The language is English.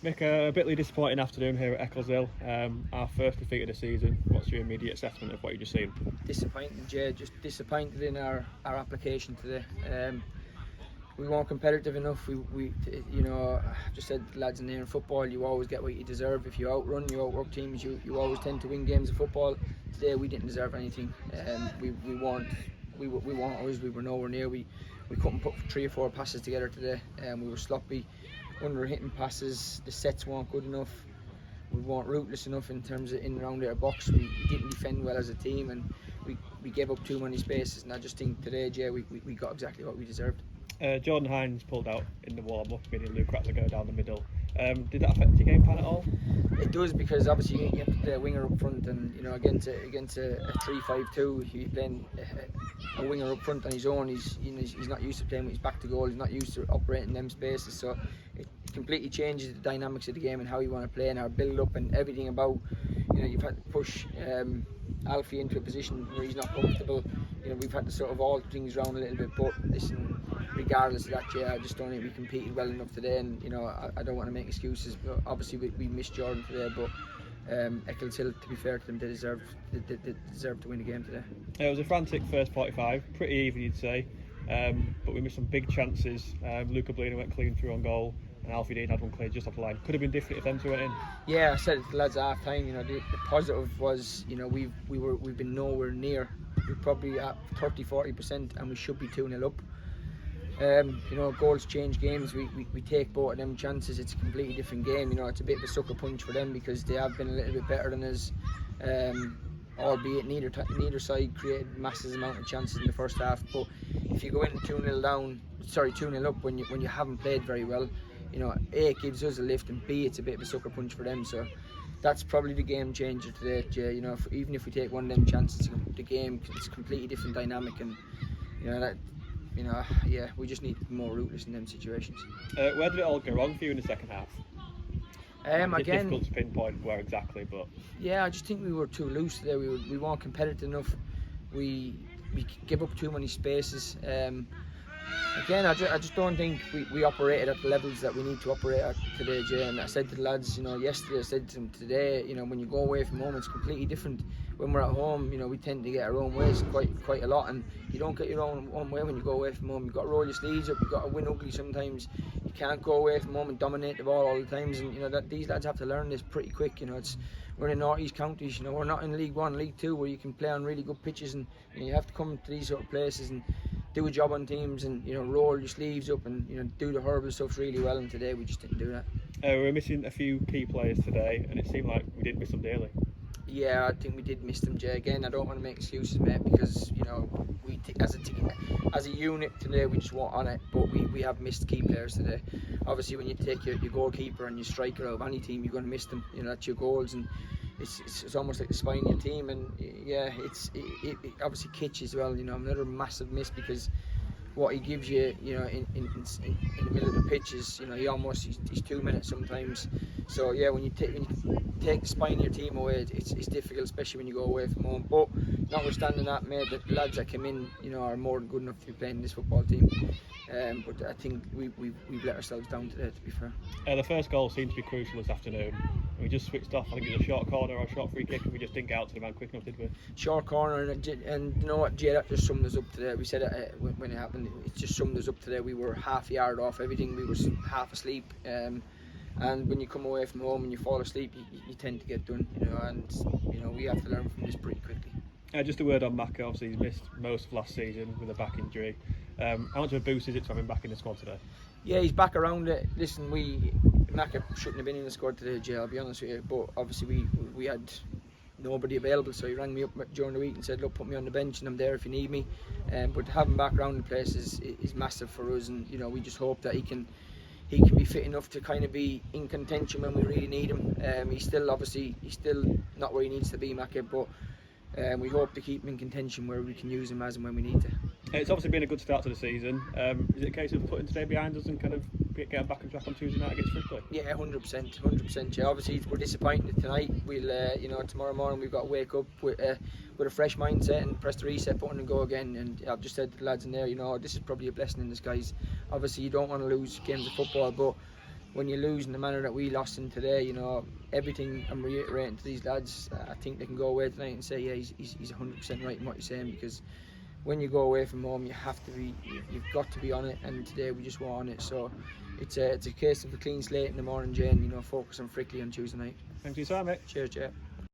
Mick, a bitly disappointing afternoon here at Eccleshill. Our first defeat of the season. What's your immediate assessment of what you just seen? Disappointed, Jay. Just disappointed in our application today. We weren't competitive enough. I've just said to the lads in there in football, you always get what you deserve. If you outrun, you outwork teams, you always tend to win games of football. Today we didn't deserve anything. We weren't ours. We were nowhere near. We couldn't put 3 or 4 passes together today. We were sloppy, under hitting passes. The sets weren't good enough. We weren't ruthless enough in terms of in and around our box. We didn't defend well as a team, and we gave up too many spaces. And I just think today, Jay, we got exactly what we deserved. Jordan Hines pulled out in the warm-up, meaning Luke Rattler go down the middle. Did that affect your game plan at all? It does, because obviously you have to play a winger up front, and against a 3-5-2, you're playing a winger up front on his own. He's not used to playing with his back to goal. He's not used to operating them spaces, so it completely changes the dynamics of the game and how you want to play and our build up and everything about. You've had to push Alfie into a position where he's not comfortable. We've had to sort of alter things around a little bit, but listen, regardless of that, I just don't think we competed well enough today, and I don't want to make excuses, but obviously we missed Jordan today, but Eccleshill, to be fair to them, they deserve to win the game today. It was a frantic first 45, pretty even you'd say, but we missed some big chances. Luca Blina went clean through on goal, and Alfie Dean had one cleared just off the line. Could have been different if them two went in. Yeah, I said it to the lads at half time. The positive was, we've been nowhere near. We're probably at 30-40%, and we should be 2-0 up. Goals change games. We take both of them chances. It's a completely different game. It's a bit of a sucker punch for them because they have been a little bit better than us. Albeit neither side created massive amount of chances in the first half. But if you go in 2-0 up when you haven't played very well, A, it gives us a lift, and B, it's a bit of a sucker punch for them. So that's probably the game changer today, Jay. Even if we take one of them chances, the game, it's a completely different dynamic, and we just need to be more ruthless in them situations. Where did it all go wrong for you in the second half? It's difficult to pinpoint where exactly, but yeah, I just think we were too loose today. We weren't competitive enough. We gave up too many spaces. Again, I just don't think we operated at the levels that we need to operate at today, Jay. And I said to the lads, yesterday, I said to them today, when you go away from home, it's completely different. When we're at home, we tend to get our own ways quite a lot, and you don't get your own way when you go away from home. You've got to roll your sleeves up. You've got to win ugly sometimes. You can't go away from home and dominate the ball all the times. And that these lads have to learn this pretty quick. We're in North East counties. We're not in League One, League Two, where you can play on really good pitches, and you have to come to these sort of places and do a job on teams and roll your sleeves up and do the horrible stuff really well. And today we just didn't do that. We were missing a few key players today, and it seemed like we did miss them dearly. Yeah, I think we did miss them, Jay. Again, I don't want to make excuses, mate, because we as a unit today we just weren't on it. But we have missed key players today. Obviously, when you take your goalkeeper and your striker out of any team, you're going to miss them. That's your goals, and it's almost like the spine of your team. And yeah, it obviously Kitch as well. Another massive miss, because what he gives you, in the middle of the pitch is, he's 2 minutes sometimes. So yeah, when you take the spine of your team away, it's difficult, especially when you go away from home. But notwithstanding that, mate, the lads that come in, are more than good enough to be playing this football team. But I think we've let ourselves down today, to be fair. The first goal seemed to be crucial this afternoon. We just switched off. I think it was a short corner or a short free kick, and we just didn't get out to the man quick enough, did we? Short corner, and you know what, Jay, that just summed us up today. We said it when it happened. It just summed us up today. We were half a yard off everything. We were half asleep. And when you come away from home and you fall asleep, you tend to get done. And we have to learn from this pretty quickly. Just a word on Maka. Obviously, he's missed most of last season with a back injury. How much of a boost is it to have him back in the squad today? Yeah, he's back around it. Listen, Maka shouldn't have been in the squad today, Jay, I'll be honest with you. But obviously we had nobody available, so he rang me up during the week and said, look, put me on the bench and I'm there if you need me. But to have him back around the place is massive for us, and we just hope that he can be fit enough to kind of be in contention when we really need him. He's still not where he needs to be, Maka, but we hope to keep him in contention where we can use him as and when we need to. It's obviously been a good start to the season. Is it a case of putting today behind us and kind of getting back on track on Tuesday night against Bristol? Yeah, 100%. Yeah. Obviously, we're disappointed tonight. We'll, tomorrow morning we've got to wake up with a fresh mindset and press the reset button and go again. And I've just said to the lads in there, this is probably a blessing in disguise. Obviously, you don't want to lose games of football, but when you lose in the manner that we lost in today, you know, everything I'm reiterating to these lads, I think they can go away tonight and say, yeah, he's 100% right in what he's saying, because when you go away from home, you have to be, you've got to be on it, and today we just weren't on it. So it's a case of a clean slate in the morning, Jane. You know, focus on Frickley on Tuesday night. Thanks for your time, mate. Cheers, Jay.